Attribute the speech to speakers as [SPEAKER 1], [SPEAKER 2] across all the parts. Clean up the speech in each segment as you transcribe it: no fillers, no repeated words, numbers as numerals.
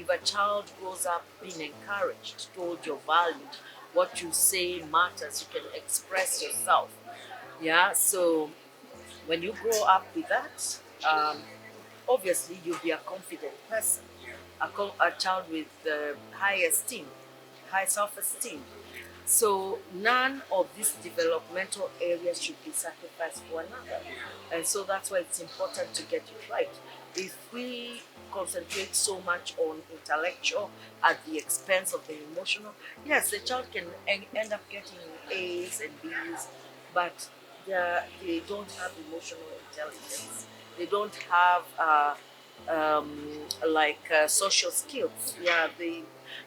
[SPEAKER 1] if a child grows up being encouraged, told you're valued, what you say matters, you can express yourself. Yeah, so when you grow up with that, obviously you'll be a confident person, a child with high esteem, high self-esteem. So none of these developmental areas should be sacrificed for another. And so that's why it's important to get it right. If we concentrate so much on intellectual at the expense of the emotional, yes, the child can end up getting A's and B's, but they don't have emotional intelligence. They don't have social skills. Yeah,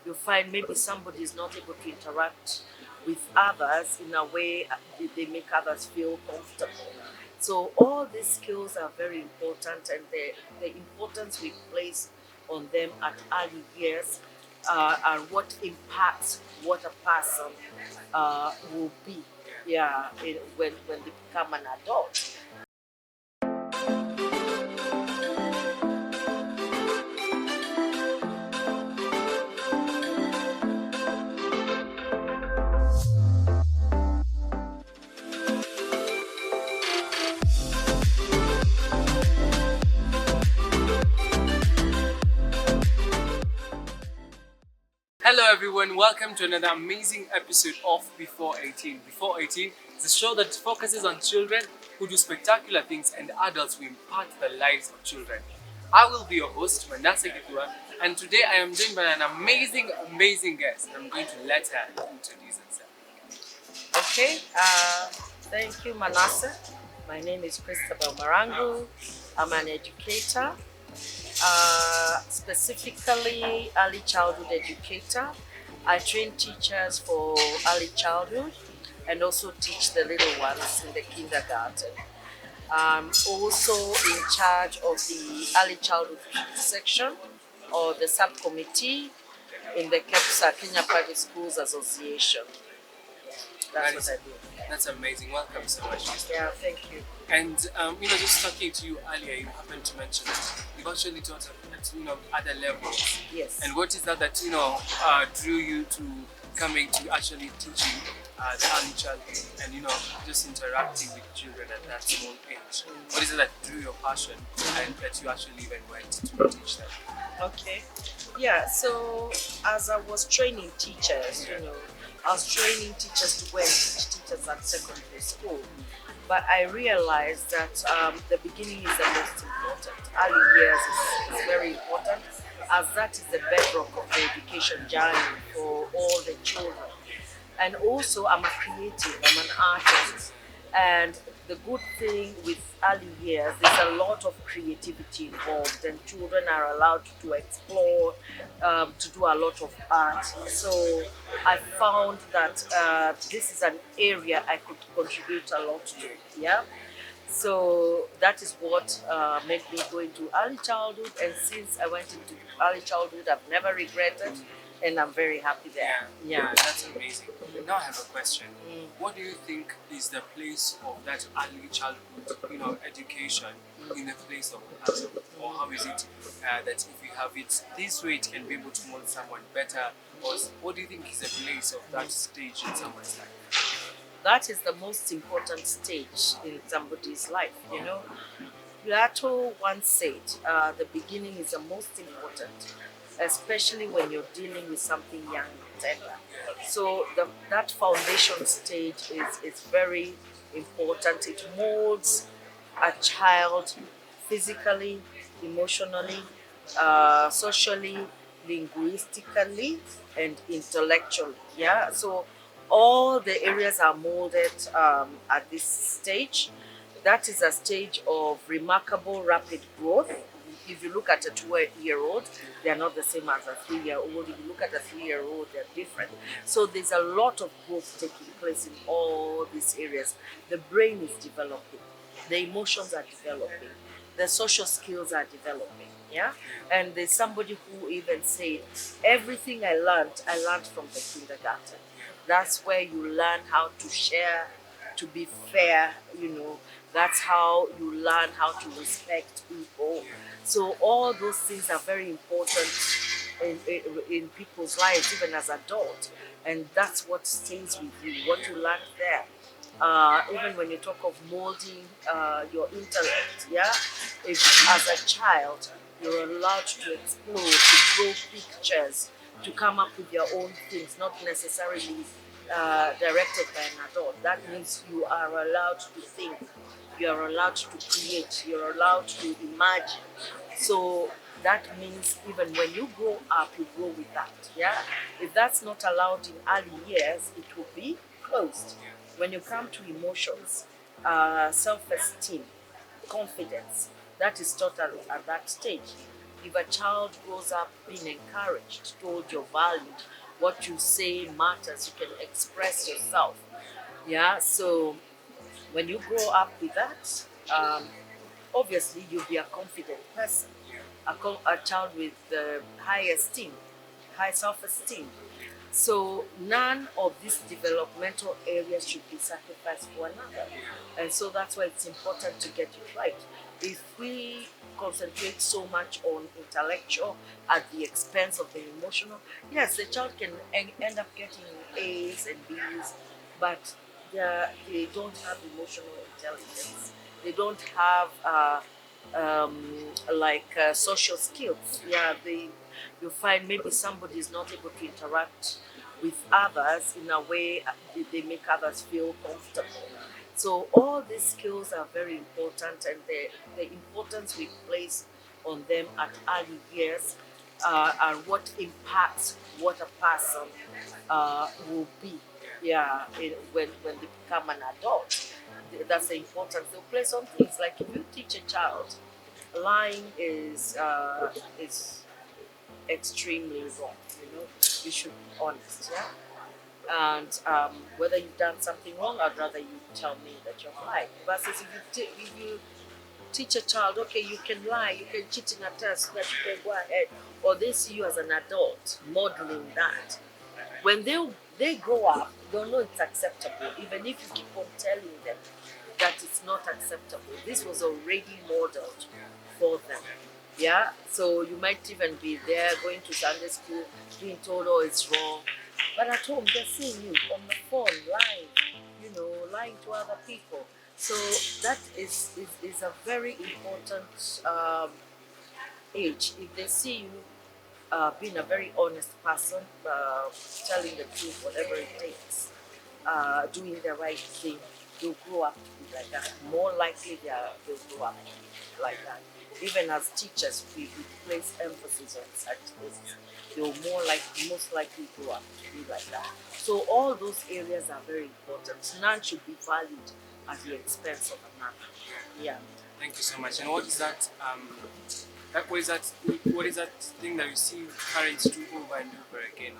[SPEAKER 1] you find maybe somebody is not able to interact with others in a way they make others feel comfortable. So all these skills are very important, and the importance we place on them at early years are what impacts what a person will be. Yeah, when they become an adult.
[SPEAKER 2] Hello everyone, welcome to another amazing episode of Before 18. Before 18 is a show that focuses on children who do spectacular things and adults who impact the lives of children. I will be your host, Manasseh Gidua, and today I am joined by an amazing guest. I'm going to let her introduce herself.
[SPEAKER 1] Okay, thank you, Manasseh. My name is Christabel Marangu. I'm an educator, specifically early childhood educator. I train teachers for early childhood and also teach the little ones in the kindergarten. I'm also in charge of the early childhood section or the subcommittee in the KEPSA, Kenya Private Schools Association. That's what I do.
[SPEAKER 2] That's amazing. Welcome so much.
[SPEAKER 1] Yeah, thank you.
[SPEAKER 2] And just talking to you earlier, you happened to mention that you've actually taught at other levels.
[SPEAKER 1] Yes.
[SPEAKER 2] And what is that drew you to coming to actually teaching the early childhood and just interacting with children at that small age? What is it that drew your passion and that you actually even went to teach them?
[SPEAKER 1] Okay. Yeah. So as I was training teachers, I was training teachers to go and teach teachers at secondary school. But I realized that the beginning is the most important. Early years is very important, as that is the bedrock of the education journey for all the children. And also, I'm a creative, I'm an artist. And the good thing with early years, there's a lot of creativity involved, and children are allowed to explore, to do a lot of art. So I found that this is an area I could contribute a lot to. Yeah. So that is what made me go into early childhood, and since I went into early childhood, I've never regretted, and I'm very happy there.
[SPEAKER 2] Yeah, that's amazing. Now I have a question. What do you think is the place of that early childhood, education in the place of adult? Or how is it that if you have it this way, it can be able to mold someone better? Or what do you think is the place of that stage in someone's life?
[SPEAKER 1] That is the most important stage in somebody's life. Plato once said, the beginning is the most important, especially when you're dealing with something young and tender. So that foundation stage is very important. It molds a child physically, emotionally, socially, linguistically, and intellectually. Yeah, so all the areas are molded at this stage. That is a stage of remarkable rapid growth. If you look at a 2-year-old, they are not the same as a 3-year-old. If you look at a 3-year-old, they're different. So there's a lot of growth taking place in all these areas. The brain is developing, the emotions are developing, the social skills are developing. Yeah, and there's somebody who even said, everything I learned from the kindergarten. That's where you learn how to share, to be fair. That's how you learn how to respect people. So all those things are very important in in people's lives, even as adults, and that's what stays with you, what you learn there. Even when you talk of molding your intellect, yeah, if as a child you're allowed to explore, to draw pictures, to come up with your own things, not necessarily directed by an adult. That means you are allowed to think, you are allowed to create, you're allowed to imagine. So that means even when you grow up, you grow with that. Yeah. If that's not allowed in early years, it will be closed. When you come to emotions, self-esteem, confidence, that is taught at that stage. If a child grows up being encouraged, told you're valued, what you say matters, you can express yourself. Yeah, so when you grow up with that, obviously you'll be a confident person, a child with high esteem, high self-esteem. So none of these developmental areas should be sacrificed for another. And so that's why it's important to get it right. If we concentrate so much on intellectual at the expense of the emotional, yes, the child can end up getting A's and B's, but they don't have emotional intelligence. They don't have social skills. Yeah, you find maybe somebody is not able to interact with others in a way they make others feel comfortable. So all these skills are very important, and the importance we place on them at early years are what impacts what a person will be. Yeah, when they become an adult, that's the importance. They'll place on things like if you teach a child lying is extremely wrong. You should be honest, yeah. And whether you've done something wrong, I'd rather you tell me that you're lying. Versus if you teach a child, okay, you can lie, you can cheat in a test, so that you can go ahead, or they see you as an adult modeling that. When they grow up, they'll know it's acceptable, even if you keep on telling them that it's not acceptable. This was already modeled for them. Yeah, so you might even be there going to Sunday school, being told, oh, it's wrong. But at home, they're seeing you on the phone, lying, lying to other people. So that is a very important age. If they see you being a very honest person, telling the truth, whatever it takes, doing the right thing, they'll grow up to be like that. More likely they'll grow up to be like that. Even as teachers, we place emphasis on such things. They'll most likely grow up to be like that. So all those areas are very important. None should be valued at the expense of another. Yeah.
[SPEAKER 2] Thank you so much. And what is that? What is that thing that you see parents do over and over again,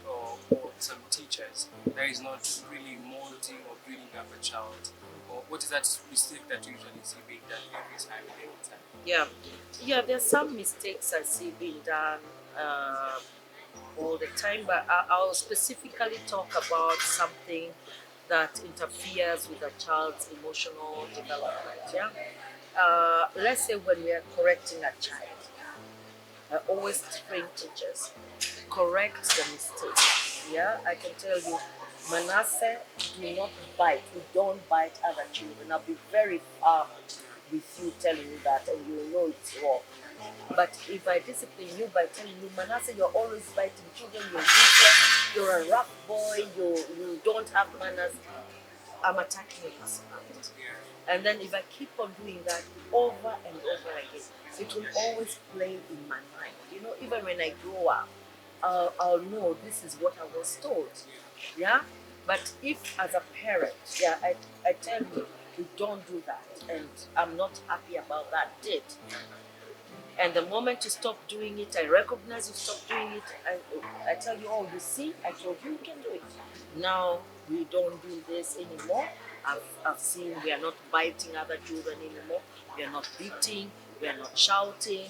[SPEAKER 2] or some teachers that is not really molding or building up a child? Or what is that mistake that you usually see being done every time and every time?
[SPEAKER 1] Yeah. There's some mistakes I see being done all the time, but I'll specifically talk about something that interferes with a child's emotional development. Yeah. Let's say when we are correcting a child, I always train teachers, correct the mistakes. Yeah, I can tell you, Manasseh, do not bite. You don't bite other children. I'll be very firm with you telling you that, and you will know it's wrong. But if I discipline you by telling you, Manasseh, you're always biting children, you're useless, you're a rough boy, you don't have manners, I'm attacking your personality. And then if I keep on doing that over and over again, it will always play in my mind. Even when I grow up, I'll know this is what I was told. Yeah? But if as a parent, yeah, I tell you don't do that, and I'm not happy about that did. And the moment you stop doing it, I recognize you stop doing it, I tell you, oh, you see, I told you can do it. Now we don't do this anymore. I've seen we are not biting other children anymore. We are not beating, we are not shouting.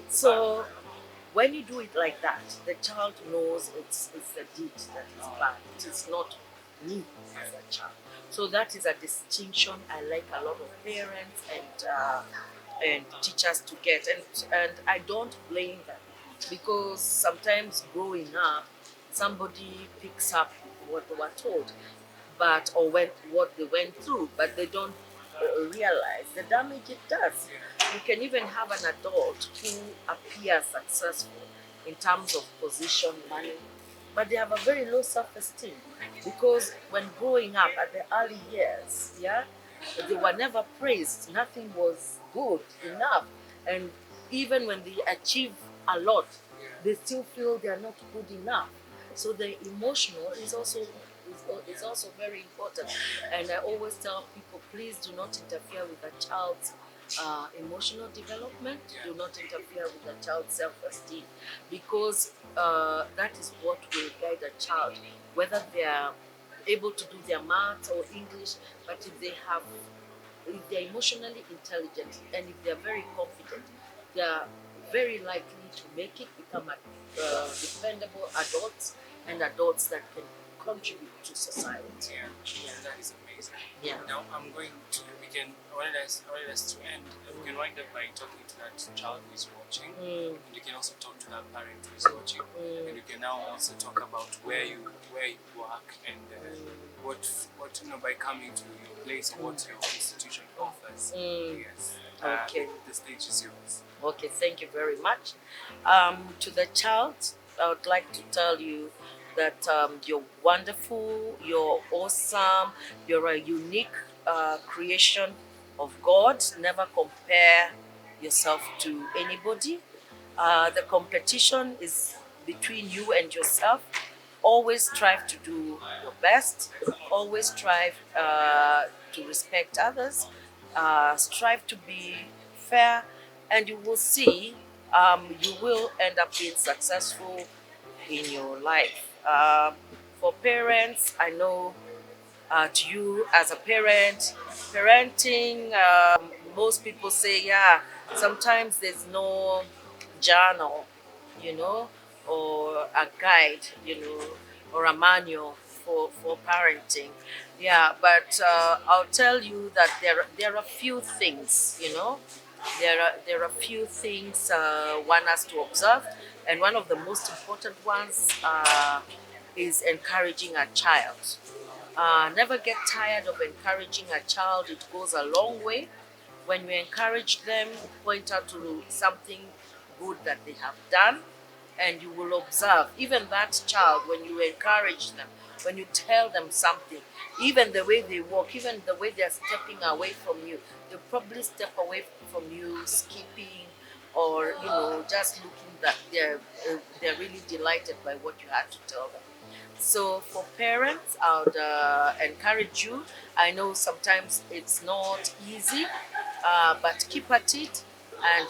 [SPEAKER 1] So when you do it like that, the child knows it's the deed that is bad. It's not me as a child. So that is a distinction I like a lot of parents and teachers to get, and I don't blame them. because sometimes growing up, somebody picks up what they were told, but or what they went through, but they don't realize the damage it does. You can even have an adult who appears successful in terms of position, money, but they have a very low self-esteem because when growing up at the early years, yeah, they were never praised. Nothing was good enough, and even when they achieve a lot, they still feel they are not good enough. So the emotional is also very important. And I always tell people, please do not interfere with a child's emotional development. Do not interfere with a child's self-esteem, because that is what will guide a child, whether they are able to do their maths or English. But if they're emotionally intelligent and if they're very confident, they're very likely to make it, become dependable adults, and adults that can contribute to society.
[SPEAKER 2] Yeah, that is amazing.
[SPEAKER 1] Yeah.
[SPEAKER 2] Now I'm going to. I wanted us to end. We can wind up by talking to that child who is watching, and you can also talk to that parent who is watching, and you can now also talk about where you work and what by coming to your place, what your institution offers. Yes.
[SPEAKER 1] Okay.
[SPEAKER 2] The stage is yours.
[SPEAKER 1] Okay, thank you very much. To the child, I would like to tell you that you're wonderful, you're awesome, you're a unique creation of God. Never compare yourself to anybody. The competition is between you and yourself. Always strive to do your best. Always strive to respect others. Strive to be fair, and you will see you will end up being successful in your life. For parents, I know to you as a parent, parenting, most people say, yeah, sometimes there's no journal, you know, or a guide, or a manual for parenting. Yeah, but I'll tell you that there are few things, there are few things one has to observe, and one of the most important ones is encouraging a child. Never get tired of encouraging a child. It goes a long way. When you encourage them, point out to something good that they have done, and you will observe, even that child, when you encourage them, when you tell them something, even the way they walk, even the way they're stepping away from you, they'll probably step away from you skipping, or just looking that they're really delighted by what you had to tell them. So for parents, I would encourage you. I know sometimes it's not easy, but keep at it, and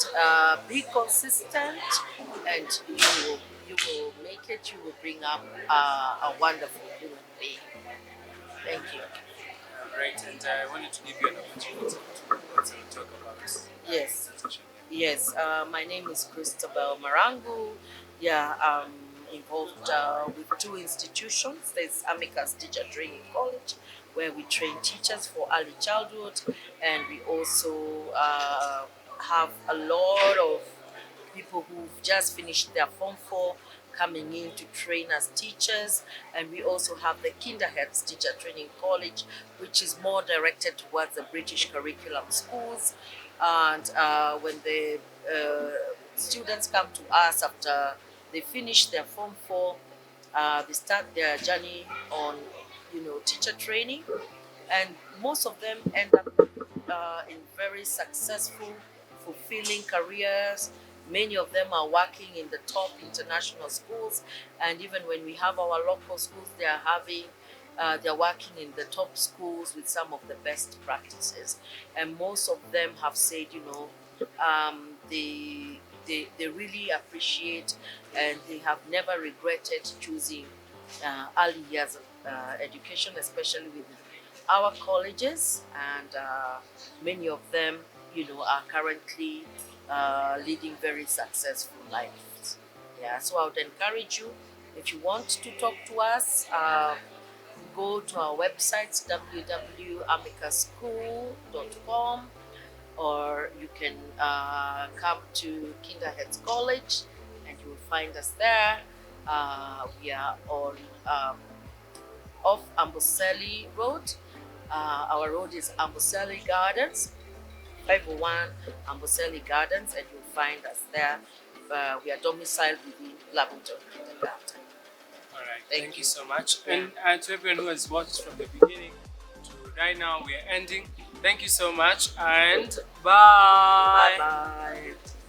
[SPEAKER 1] be consistent, and you will make it. You will bring up a wonderful human being. Thank you.
[SPEAKER 2] Right, and I wanted to give you an opportunity to talk about this
[SPEAKER 1] Yes.
[SPEAKER 2] institution.
[SPEAKER 1] Yes, my name is Christabel Marangu. Yeah, I'm involved with two institutions. There's Amicus Teacher Training College, where we train teachers for early childhood, and we also have a lot of people who've just finished their Form 4 coming in to train as teachers. And we also have the Kinderheads Teacher Training College, which is more directed towards the British curriculum schools. And when the students come to us after they finish their Form 4, they start their journey on, teacher training, and most of them end up in very successful, fulfilling careers. Many of them are working in the top international schools, and even when we have our local schools, they're working in the top schools with some of the best practices. And most of them have said, they really appreciate, and they have never regretted choosing early years education, especially with our colleges, and many of them, are currently leading very successful lives. Yeah, so I would encourage you, if you want to talk to us, go to our websites www.amicusschool.com, or you can come to Kinderheads College, and you will find us there. We are on off Amboseli Road. Our road is Amboseli Gardens, 501 Amboseli Gardens, and you'll find us there. We are domiciled within Lavington Kindergarten.
[SPEAKER 2] All right.
[SPEAKER 1] Thank
[SPEAKER 2] Thank you
[SPEAKER 1] you.
[SPEAKER 2] so much.
[SPEAKER 1] Yeah.
[SPEAKER 2] And to everyone who has watched from the beginning to right now, we are ending. Thank you so much and bye.
[SPEAKER 1] Bye bye.